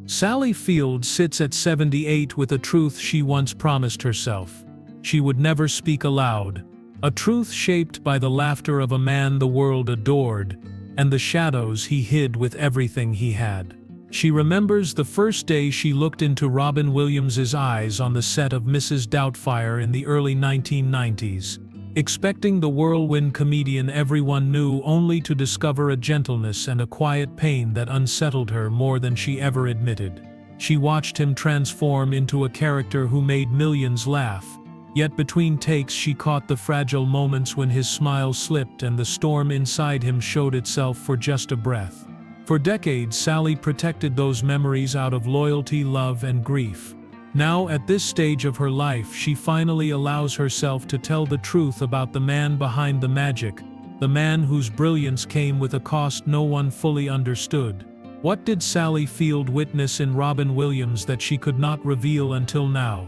Sally Field sits at 78 with a truth she once promised herself. She would never speak aloud. A truth shaped by the laughter of a man the world adored, and the shadows he hid with everything he had. She remembers the first day she looked into Robin Williams' eyes on the set of Mrs. Doubtfire in the early 1990s, expecting the whirlwind comedian everyone knew, only to discover a gentleness and a quiet pain that unsettled her more than she ever admitted. She watched him transform into a character who made millions laugh, yet between takes she caught the fragile moments when his smile slipped and the storm inside him showed itself for just a breath. For decades, Sally protected those memories out of loyalty, love, and grief. Now, at this stage of her life, she finally allows herself to tell the truth about the man behind the magic, the man whose brilliance came with a cost no one fully understood. What did Sally Field witness in Robin Williams that she could not reveal until now?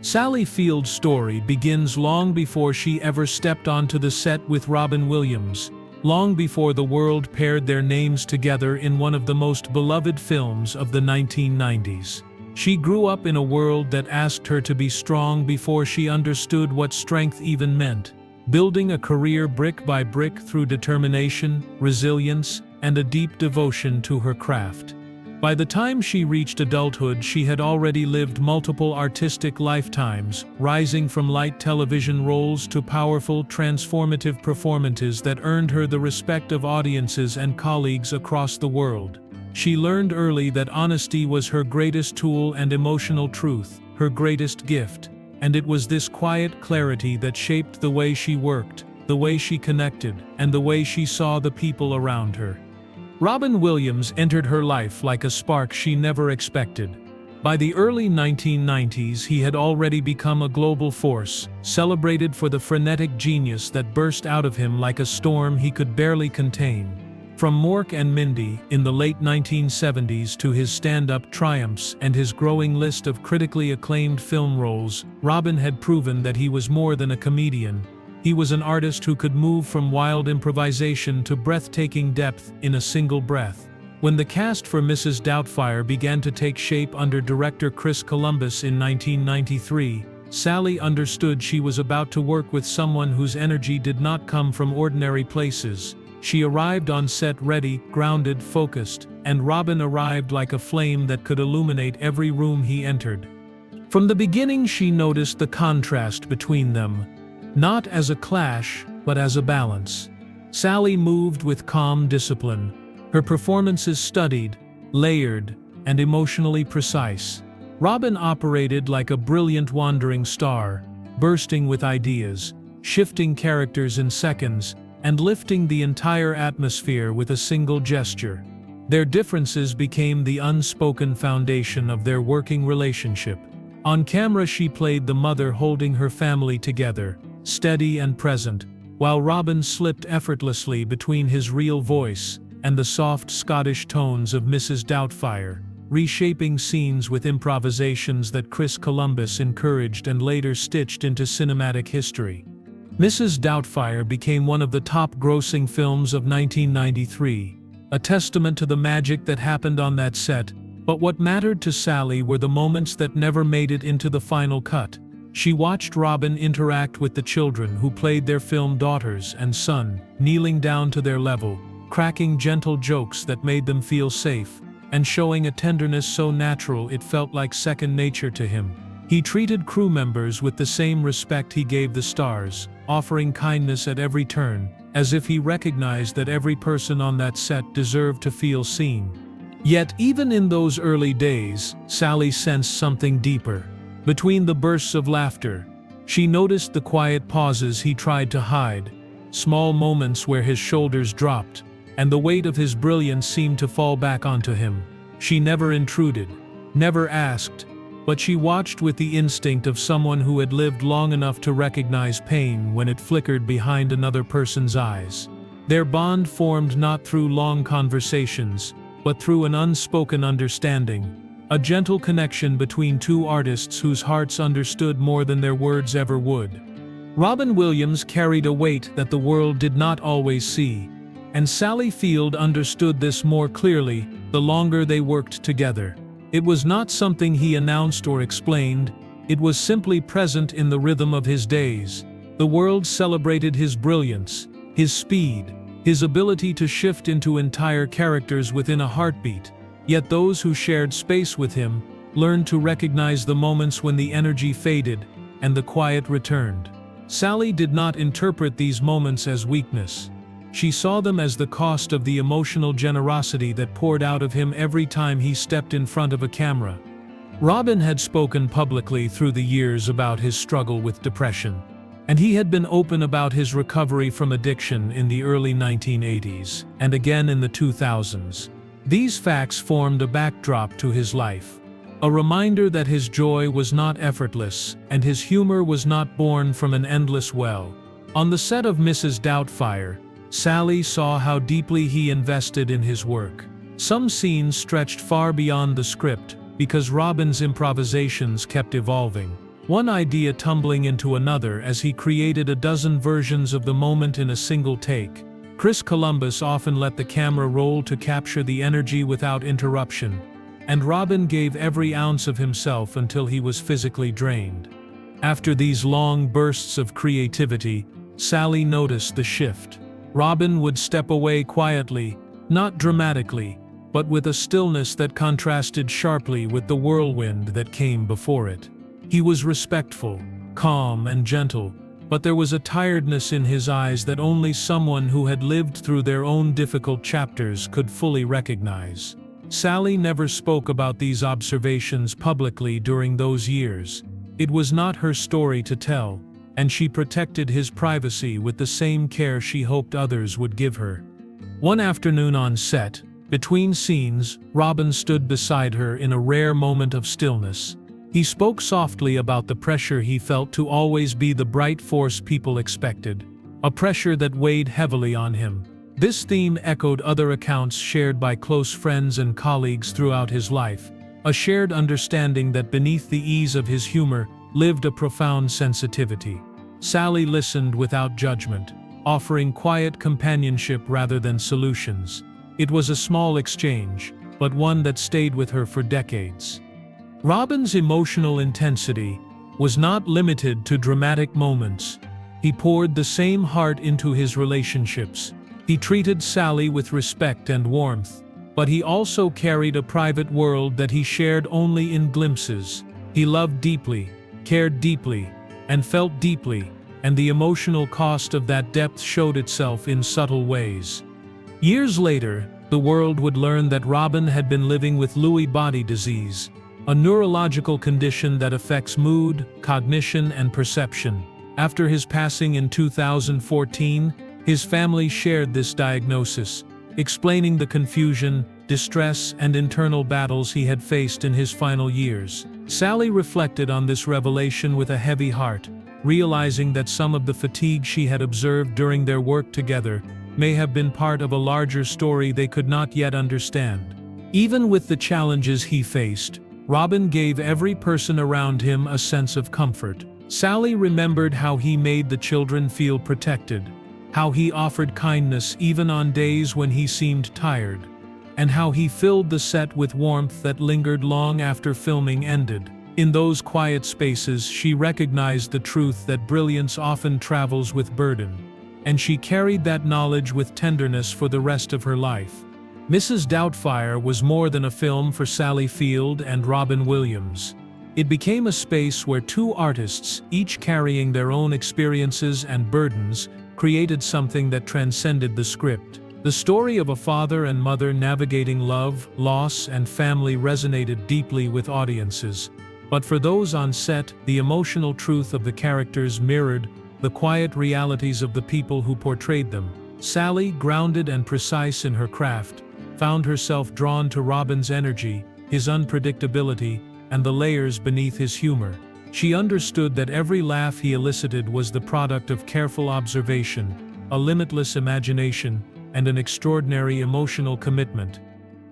Sally Field's story begins long before she ever stepped onto the set with Robin Williams, long before the world paired their names together in one of the most beloved films of the 1990s. She grew up in a world that asked her to be strong before she understood what strength even meant, building a career brick by brick through determination, resilience, and a deep devotion to her craft. By the time she reached adulthood, she had already lived multiple artistic lifetimes, rising from light television roles to powerful, transformative performances that earned her the respect of audiences and colleagues across the world. She learned early that honesty was her greatest tool and emotional truth, her greatest gift, and it was this quiet clarity that shaped the way she worked, the way she connected, and the way she saw the people around her. Robin Williams entered her life like a spark she never expected. By the early 1990s, he had already become a global force, celebrated for the frenetic genius that burst out of him like a storm he could barely contain. From Mork and Mindy in the late 1970s to his stand-up triumphs and his growing list of critically acclaimed film roles, Robin had proven that he was more than a comedian. He was an artist who could move from wild improvisation to breathtaking depth in a single breath. When the cast for Mrs. Doubtfire began to take shape under director Chris Columbus in 1993, Sally understood she was about to work with someone whose energy did not come from ordinary places. She arrived on set ready, grounded, focused, and Robin arrived like a flame that could illuminate every room he entered. From the beginning, she noticed the contrast between them. Not as a clash, but as a balance. Sally moved with calm discipline, her performances studied, layered, and emotionally precise. Robin operated like a brilliant wandering star, bursting with ideas, shifting characters in seconds, and lifting the entire atmosphere with a single gesture. Their differences became the unspoken foundation of their working relationship. On camera, she played the mother holding her family together, steady and present, while Robin slipped effortlessly between his real voice and the soft Scottish tones of Mrs. Doubtfire, reshaping scenes with improvisations that Chris Columbus encouraged and later stitched into cinematic history. Mrs. Doubtfire became one of the top-grossing films of 1993, a testament to the magic that happened on that set. But what mattered to Sally were the moments that never made it into the final cut. She watched Robin interact with the children who played their film daughters and son, kneeling down to their level, cracking gentle jokes that made them feel safe, and showing a tenderness so natural it felt like second nature to him. He treated crew members with the same respect he gave the stars, offering kindness at every turn, as if he recognized that every person on that set deserved to feel seen. Yet even in those early days, Sally sensed something deeper. Between the bursts of laughter, she noticed the quiet pauses he tried to hide, small moments where his shoulders dropped, and the weight of his brilliance seemed to fall back onto him. She never intruded, never asked, but she watched with the instinct of someone who had lived long enough to recognize pain when it flickered behind another person's eyes. Their bond formed not through long conversations, but through an unspoken understanding. A gentle connection between two artists whose hearts understood more than their words ever would. Robin Williams carried a weight that the world did not always see, and Sally Field understood this more clearly the longer they worked together. It was not something he announced or explained, it was simply present in the rhythm of his days. The world celebrated his brilliance, his speed, his ability to shift into entire characters within a heartbeat. Yet those who shared space with him learned to recognize the moments when the energy faded and the quiet returned. Sally did not interpret these moments as weakness. She saw them as the cost of the emotional generosity that poured out of him every time he stepped in front of a camera. Robin had spoken publicly through the years about his struggle with depression, and he had been open about his recovery from addiction in the early 1980s and again in the 2000s. These facts formed a backdrop to his life, a reminder that his joy was not effortless and his humor was not born from an endless well. On the set of Mrs. Doubtfire, Sally saw how deeply he invested in his work. Some scenes stretched far beyond the script because Robin's improvisations kept evolving, one idea tumbling into another as he created a dozen versions of the moment in a single take. Chris Columbus often let the camera roll to capture the energy without interruption, and Robin gave every ounce of himself until he was physically drained. After these long bursts of creativity, Sally noticed the shift. Robin would step away quietly, not dramatically, but with a stillness that contrasted sharply with the whirlwind that came before it. He was respectful, calm, and gentle, but there was a tiredness in his eyes that only someone who had lived through their own difficult chapters could fully recognize. Sally never spoke about these observations publicly during those years. It was not her story to tell, and she protected his privacy with the same care she hoped others would give her. One afternoon on set, between scenes, Robin stood beside her in a rare moment of stillness. He spoke softly about the pressure he felt to always be the bright force people expected, a pressure that weighed heavily on him. This theme echoed other accounts shared by close friends and colleagues throughout his life, a shared understanding that beneath the ease of his humor lived a profound sensitivity. Sally listened without judgment, offering quiet companionship rather than solutions. It was a small exchange, but one that stayed with her for decades. Robin's emotional intensity was not limited to dramatic moments. He poured the same heart into his relationships. He treated Sally with respect and warmth, but he also carried a private world that he shared only in glimpses. He loved deeply, cared deeply, and felt deeply, and the emotional cost of that depth showed itself in subtle ways. Years later, the world would learn that Robin had been living with Lewy body disease, a neurological condition that affects mood, cognition, and perception. After his passing in 2014, his family shared this diagnosis, explaining the confusion, distress, and internal battles he had faced in his final years. Sally reflected on this revelation with a heavy heart, realizing that some of the fatigue she had observed during their work together may have been part of a larger story they could not yet understand. Even with the challenges he faced, Robin gave every person around him a sense of comfort. Sally remembered how he made the children feel protected, how he offered kindness even on days when he seemed tired, and how he filled the set with warmth that lingered long after filming ended. In those quiet spaces, she recognized the truth that brilliance often travels with burden, and she carried that knowledge with tenderness for the rest of her life. Mrs. Doubtfire was more than a film for Sally Field and Robin Williams. It became a space where two artists, each carrying their own experiences and burdens, created something that transcended the script. The story of a father and mother navigating love, loss, and family resonated deeply with audiences. But for those on set, the emotional truth of the characters mirrored the quiet realities of the people who portrayed them. Sally, grounded and precise in her craft, found herself drawn to Robin's energy, his unpredictability, and the layers beneath his humor. She understood that every laugh he elicited was the product of careful observation, a limitless imagination, and an extraordinary emotional commitment.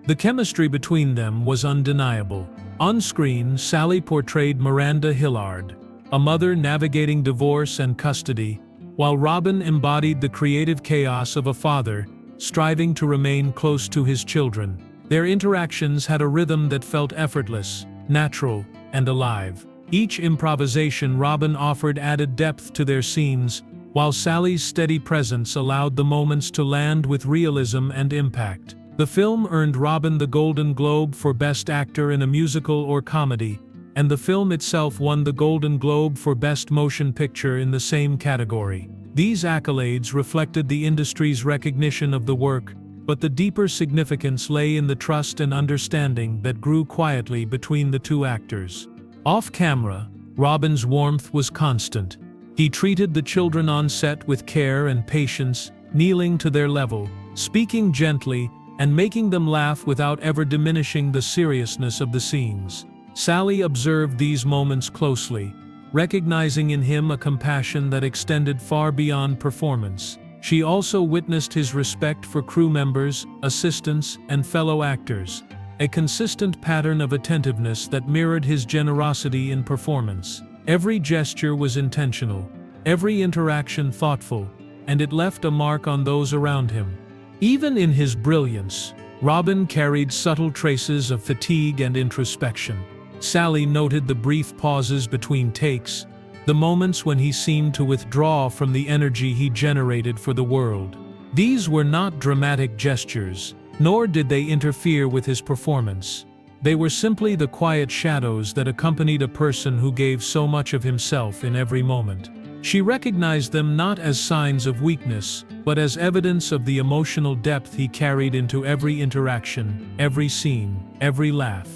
The chemistry between them was undeniable. On screen, Sally portrayed Miranda Hillard, a mother navigating divorce and custody, while Robin embodied the creative chaos of a father, striving to remain close to his children. Their interactions had a rhythm that felt effortless, natural, and alive. Each improvisation Robin offered added depth to their scenes, while Sally's steady presence allowed the moments to land with realism and impact. The film earned Robin the Golden Globe for Best Actor in a Musical or Comedy, and the film itself won the Golden Globe for Best Motion Picture in the same category. These accolades reflected the industry's recognition of the work, but the deeper significance lay in the trust and understanding that grew quietly between the two actors. Off-camera, Robin's warmth was constant. He treated the children on set with care and patience, kneeling to their level, speaking gently, and making them laugh without ever diminishing the seriousness of the scenes. Sally observed these moments closely, recognizing in him a compassion that extended far beyond performance. She also witnessed his respect for crew members, assistants, and fellow actors, a consistent pattern of attentiveness that mirrored his generosity in performance. Every gesture was intentional, every interaction thoughtful, and it left a mark on those around him. Even in his brilliance, Robin carried subtle traces of fatigue and introspection. Sally noted the brief pauses between takes, the moments when he seemed to withdraw from the energy he generated for the world. These were not dramatic gestures, nor did they interfere with his performance. They were simply the quiet shadows that accompanied a person who gave so much of himself in every moment. She recognized them not as signs of weakness, but as evidence of the emotional depth he carried into every interaction, every scene, every laugh.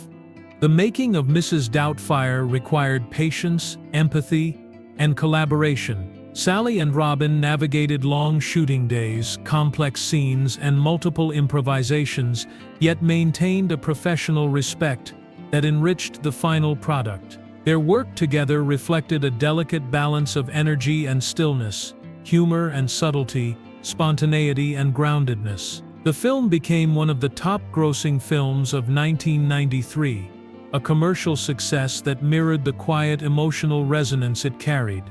The making of Mrs. Doubtfire required patience, empathy, and collaboration. Sally and Robin navigated long shooting days, complex scenes, and multiple improvisations, yet maintained a professional respect that enriched the final product. Their work together reflected a delicate balance of energy and stillness, humor and subtlety, spontaneity and groundedness. The film became one of the top-grossing films of 1993, a commercial success that mirrored the quiet emotional resonance it carried.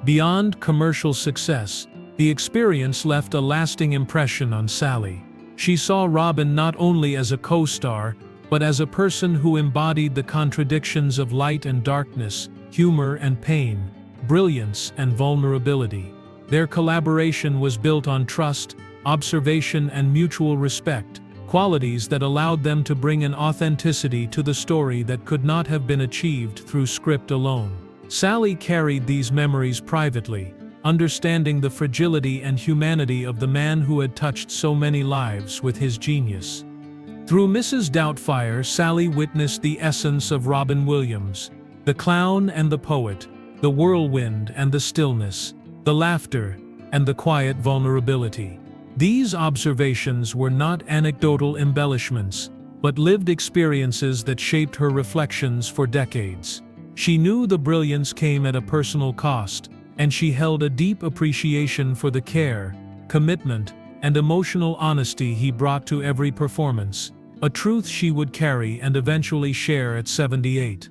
Beyond commercial success, the experience left a lasting impression on Sally. She saw Robin not only as a co-star, but as a person who embodied the contradictions of light and darkness, humor and pain, brilliance and vulnerability. Their collaboration was built on trust, observation, and mutual respect, qualities that allowed them to bring an authenticity to the story that could not have been achieved through script alone. Sally carried these memories privately, understanding the fragility and humanity of the man who had touched so many lives with his genius. Through Mrs. Doubtfire, Sally witnessed the essence of Robin Williams, the clown and the poet, the whirlwind and the stillness, the laughter and the quiet vulnerability. These observations were not anecdotal embellishments, but lived experiences that shaped her reflections for decades. She knew the brilliance came at a personal cost, and she held a deep appreciation for the care, commitment, and emotional honesty he brought to every performance, a truth she would carry and eventually share at 78.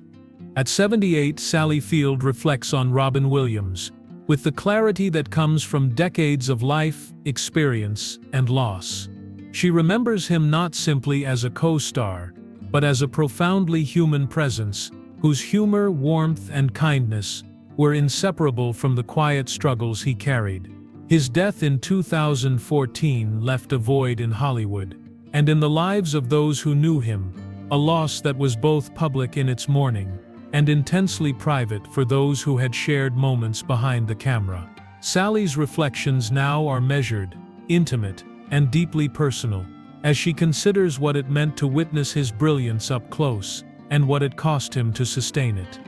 At 78, Sally Field reflects on Robin Williams, with the clarity that comes from decades of life, experience, and loss. She remembers him not simply as a co-star, but as a profoundly human presence, whose humor, warmth, and kindness were inseparable from the quiet struggles he carried. His death in 2014 left a void in Hollywood, and in the lives of those who knew him, a loss that was both public in its mourning and intensely private for those who had shared moments behind the camera. Sally's reflections now are measured, intimate, and deeply personal, as she considers what it meant to witness his brilliance up close, and what it cost him to sustain it.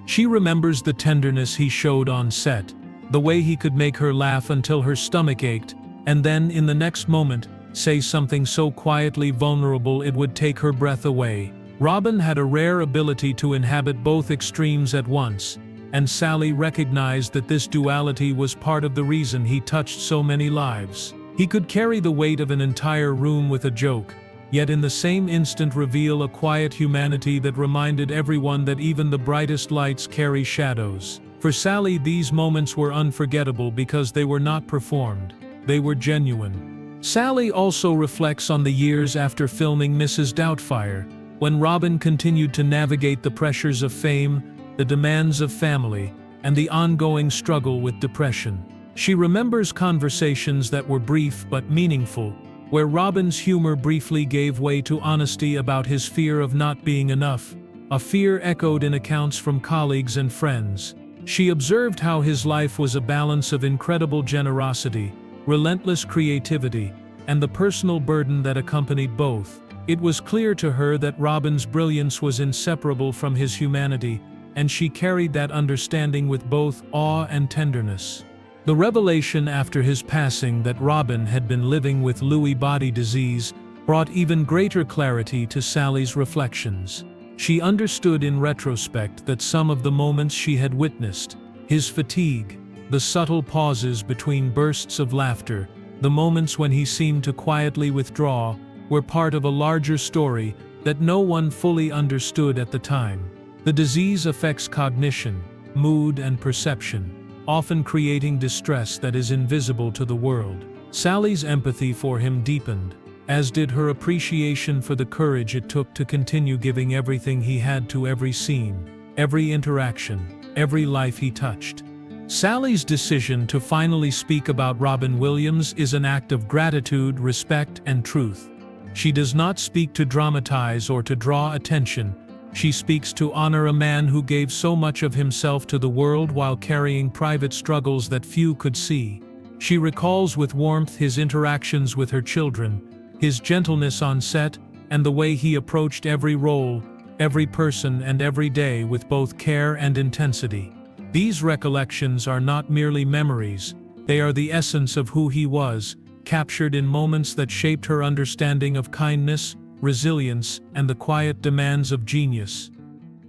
She remembers the tenderness he showed on set, the way he could make her laugh until her stomach ached, and then, in the next moment, say something so quietly vulnerable it would take her breath away. Robin had a rare ability to inhabit both extremes at once, and Sally recognized that this duality was part of the reason he touched so many lives. He could carry the weight of an entire room with a joke, yet in the same instant reveal a quiet humanity that reminded everyone that even the brightest lights carry shadows. For Sally, these moments were unforgettable because they were not performed, they were genuine. Sally also reflects on the years after filming Mrs. Doubtfire, when Robin continued to navigate the pressures of fame, the demands of family, and the ongoing struggle with depression. She remembers conversations that were brief but meaningful, where Robin's humor briefly gave way to honesty about his fear of not being enough, a fear echoed in accounts from colleagues and friends. She observed how his life was a balance of incredible generosity, relentless creativity, and the personal burden that accompanied both. It was clear to her that Robin's brilliance was inseparable from his humanity, and she carried that understanding with both awe and tenderness. The revelation after his passing that Robin had been living with Lewy body disease brought even greater clarity to Sally's reflections. She understood in retrospect that some of the moments she had witnessed, his fatigue, the subtle pauses between bursts of laughter, the moments when he seemed to quietly withdraw, were part of a larger story that no one fully understood at the time. The disease affects cognition, mood, and perception, often creating distress that is invisible to the world. Sally's empathy for him deepened, as did her appreciation for the courage it took to continue giving everything he had to every scene, every interaction, every life he touched. Sally's decision to finally speak about Robin Williams is an act of gratitude, respect, and truth. She does not speak to dramatize or to draw attention. She speaks to honor a man who gave so much of himself to the world while carrying private struggles that few could see. She recalls with warmth his interactions with her children, his gentleness on set, and the way he approached every role, every person, and every day with both care and intensity. These recollections are not merely memories, they are the essence of who he was, captured in moments that shaped her understanding of kindness, resilience, and the quiet demands of genius.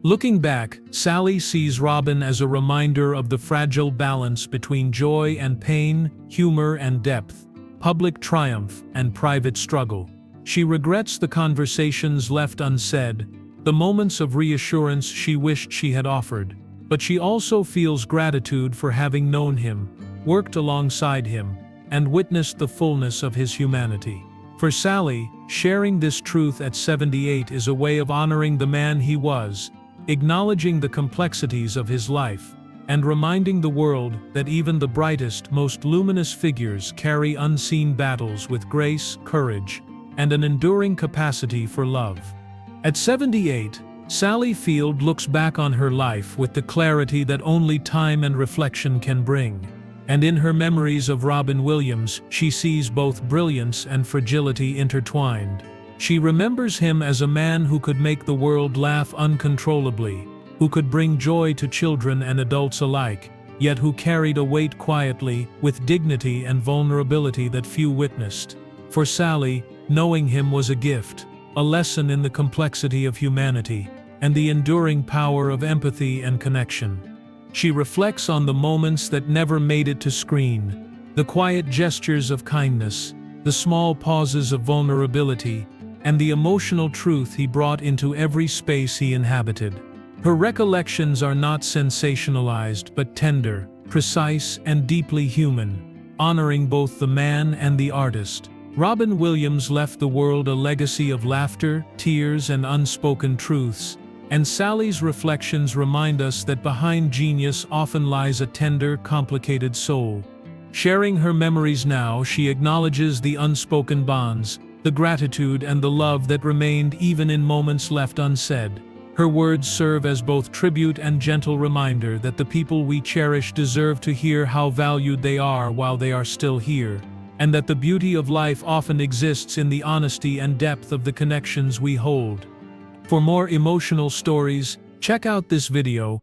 Looking back, Sally sees Robin as a reminder of the fragile balance between joy and pain, humor and depth, public triumph and private struggle. She regrets the conversations left unsaid, the moments of reassurance she wished she had offered, but she also feels gratitude for having known him, worked alongside him, and witnessed the fullness of his humanity. For Sally, sharing this truth at 78 is a way of honoring the man he was, acknowledging the complexities of his life, and reminding the world that even the brightest, most luminous figures carry unseen battles with grace, courage, and an enduring capacity for love. At 78, Sally Field looks back on her life with the clarity that only time and reflection can bring. And in her memories of Robin Williams, she sees both brilliance and fragility intertwined. She remembers him as a man who could make the world laugh uncontrollably, who could bring joy to children and adults alike, yet who carried a weight quietly, with dignity and vulnerability that few witnessed. For Sally, knowing him was a gift, a lesson in the complexity of humanity, and the enduring power of empathy and connection. She reflects on the moments that never made it to screen, the quiet gestures of kindness, the small pauses of vulnerability, and the emotional truth he brought into every space he inhabited. Her recollections are not sensationalized but tender, precise, and deeply human, honoring both the man and the artist. Robin Williams left the world a legacy of laughter, tears, and unspoken truths, and Sally's reflections remind us that behind genius often lies a tender, complicated soul. Sharing her memories now, she acknowledges the unspoken bonds, the gratitude and the love that remained even in moments left unsaid. Her words serve as both tribute and gentle reminder that the people we cherish deserve to hear how valued they are while they are still here, and that the beauty of life often exists in the honesty and depth of the connections we hold. For more emotional stories, check out this video.